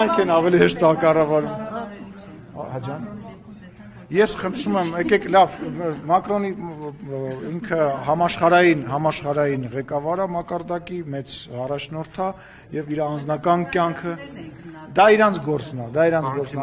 Ken ավելի հեշտ կառավարում։ Հաջան։ Ես խնդրում եմ, եկեք լավ, Մակրոնի ինքը համաշխարհային ղեկավարը մակարդակի մեծ առաջնորդ է եւ իր անձնական կյանքը դա իրանց գործն է,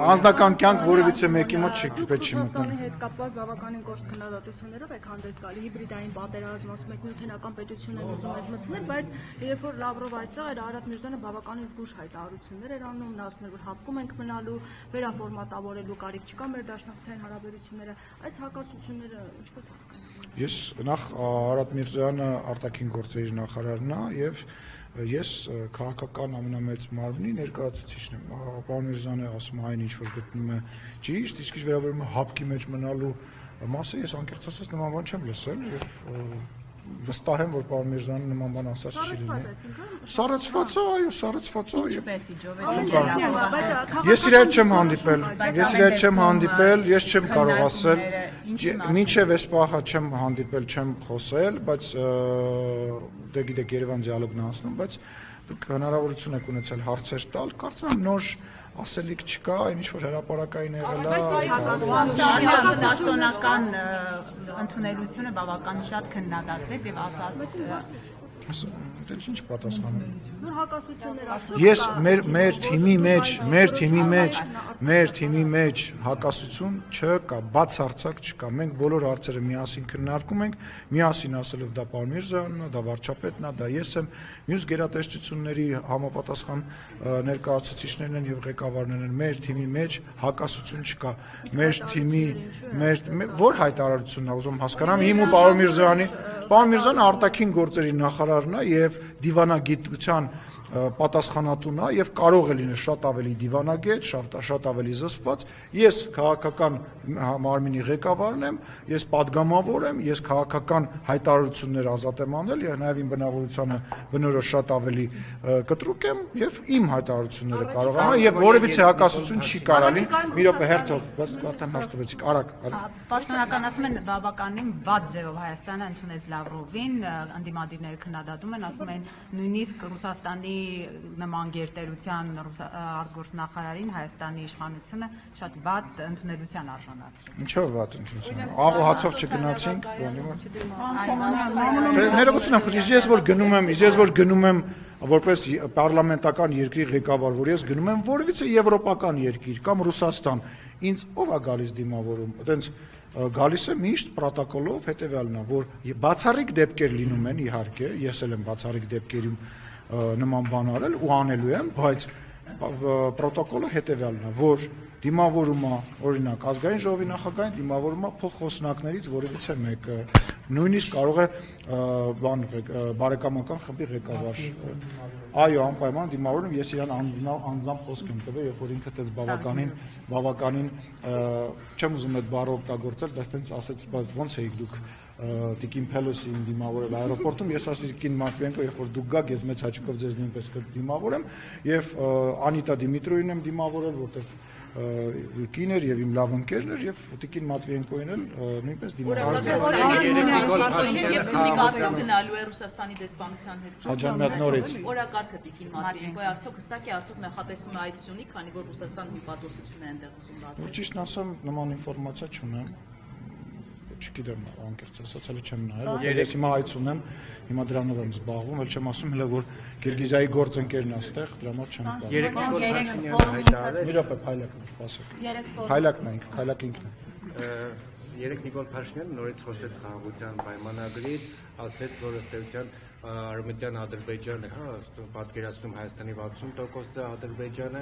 անձնական կյանք որևիցե մեկի մոտ չպետք չի մտնել։ Հետ կապված բավականին կոշտ քննադատություններով եք հանդես գալի հիբրիդային պատերազմ, ասում եք նյութենական պետություն են ուզում ես մտցնել, բայց երբ որ Լավրովը այստեղ էր, Արարատ Միրզյանը բավականին զգուշ հայտարարություններ էր անում, նա ասում էր, որ հապկում ենք մնալու, վերաֆորմատավորելու կարիք չկա մեր դաշնակցային հարաբերությունները, այս հակասությունները ինչպես հասկանալի։ Ես նախ Արարատ Միրզյանը արտաքին գործերի նախարարն է եւ ես քաղաքական ամենամեծ մարմնի ներկայացուցիչն եմ։ Պարոն Միրզյանը ասում է այն ինչ որ գտնում է ճիշտ, իսկ ինչ վերաբերում է հապկի մեջ մնալու մասը ես անկեղծ ասած նման բան չեմ լսել եւ վստահ եմ որ պարոն Միրզյանը նման բան ասած չի լինի։ Սառեցված է, այո, սառեցված է եւ ես իր հետ չեմ հանդիպել, ես չեմ կարող ասել մինչև այս պահը չեմ հանդիպել, չեմ խոսել, բայց դե գիտեք Երևան դիալոգն է անցնում, բայց դուք հնարավորություն եք ունեցել հարցեր տալ, կարծում եմ նոր ասելիք չկա, այն ինչ որ հրապարակային եղել է։ Դաշտոնական ընդունելությունը բավական շատ քննադատվեց եւ ասաց Ինչ պատասխանում։ Նոր հակասություններ Ես մեր թիմի մեջ հակասություն չկա, բացարձակ չկա։ Մենք բոլոր հարցերը միասին քննարկում ենք, միասին ասելով դա պարոն Միրզյանն է, դա վարչապետն է, դա ես եմ, մյուս գերատեսչությունների համապատասխան ներկայացուցիչներն են եւ ղեկավարներն են։ Մեր թիմի մեջ հակասություն չկա։ Մեր թիմի որ հայտարարությունն է ուզում հասկանամ, իմ ու պարոն Միրզյանը արտաքին գործերի նախարարն է եւ դիվանագիտության պատասխանատուն է եւ կարող է լինել շատ ավելի դիվանագետ, շատ ավելի զսպված։ Ես քաղաքական մարմինի ղեկավարն եմ, ես падգամավոր եմ, ես քաղաքական հայտարարություններ ազատ եմ անել, եւ նաեւ իմ բնավորությանը բնորոշ շատ ավելի կտրուկ եմ եւ իմ հայտարարությունները կարող եմ եւ որևիցե հակասություն չի կարա լինի։ Մի րոպե հերթով, բայց արդեն հաշտվեցիք, արագ։ Պաշտոնական ասում են բավականին վատ ձևով Հայաստանը ընդունեց Լավրովին, անդիմադիրները քննադատում են, ասում են նույնիսկ Ռուսաստանի նման գերտերության արտգործնախարարին Հայաստանի իշխանությունը շատ վատ ընդունելության արժանացրել։ Ինչով վատ ընդունելության։ Աղոհացով չգնացինք, ներողություն եմ խնդրում, ես որ գնում եմ որպես պարլամենտական երկրի ղեկավար, որ ես գնում եմ որևիցե եվրոպական երկիր կամ Ռուսաստան, ինձ ով է գալիս դիմավորում, այտենց գալիս է միշտ պրոտոկոլով հետեւյալն է, որ բացառիկ դեպքեր լինում են իհարկե, ես էլ եմ բացառիկ դեպքերում նման բան արել ու անելու եմ, բայց պրոտոկոլը հետեւյալն է, որ դիմավորումը, օրինակ, ազգային ժողովի նախագահին դիմավորումը փոխխոսնակներից որևիցե մեկը, նույնիսկ կարող է բարեկամական խմբի ղեկավար։ Այո, անպայման դիմավորում ես իրան անձամբ խոսք եմ տվել, երբ որ ինքը տես բավականին չեմ ուզում այդ բառը օգտագործել, բայց տենց ասեց, ոնց էիք դուք Տիկին Փելոսին դիմավորել аэроպորտում, ես ասեցի Տիկին Մատվիենկո, երբ որ դուք գաք, ես մեծ հաճույքով ձեզ նույնպես կդիմավորեմ եւ Անիտա Դիմիտրովին եմ դիմավորել, որտեղ կին էր եւ իմ լավ ընկերն էր եւ Տիկին Մատվիենկոին էլ նույնպես դիմավորել։ Եվ սինդիկատը գնալու է Ռուսաստանի դեսպանության հետ։ Հաջան մի հատ նորից։ Օրակարգը Տիկին Մատվիենկոյի արդյոք հստակ է, արդյոք նախատեսվում է այդ սյունի, քանի որ Ռուսաստանը մի պատասխանություն է այնտեղ ուզում բացել։ Ճիշտ ասեմ, նման ինֆորմացիա չունեմ։ Չգիտեմ, անկեղծ ասած, հələ չեմ նայել, ես հիմա այց ունեմ, հիմա դրանով եմ զբաղվում, էլ չեմ ասում հələ որ Կիրգիզիայի գործընկերն է այստեղ, դրա համար չեմ կարող։ Մի րոպե, Փայլակն սպասեք։ Փայլակն է ինքը, Փայլակ ինքն է։ Երեք Նիկոլ Փաշինյանը նորից խոսեց խաղաղության պայմանագրից, ասաց, որ ըստ էության Արևմտյան Ադրբեջանը, պատկերացնում Հայաստանի 60%-ը Ադրբեջանը,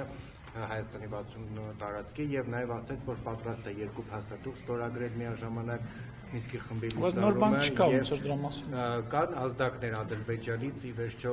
Հայաստանի 60 տարածքի եւ նաեւ ասաց, որ պատրաստ է երկու փաստաթուղթ ստորագրել միաժամանակ Մինսկի խմբի լուծարումը։ Բայց նոր բան չկա, ոնց որ դրա մասին։ Կան ազդակներ Ադրբեջանից ի վերջո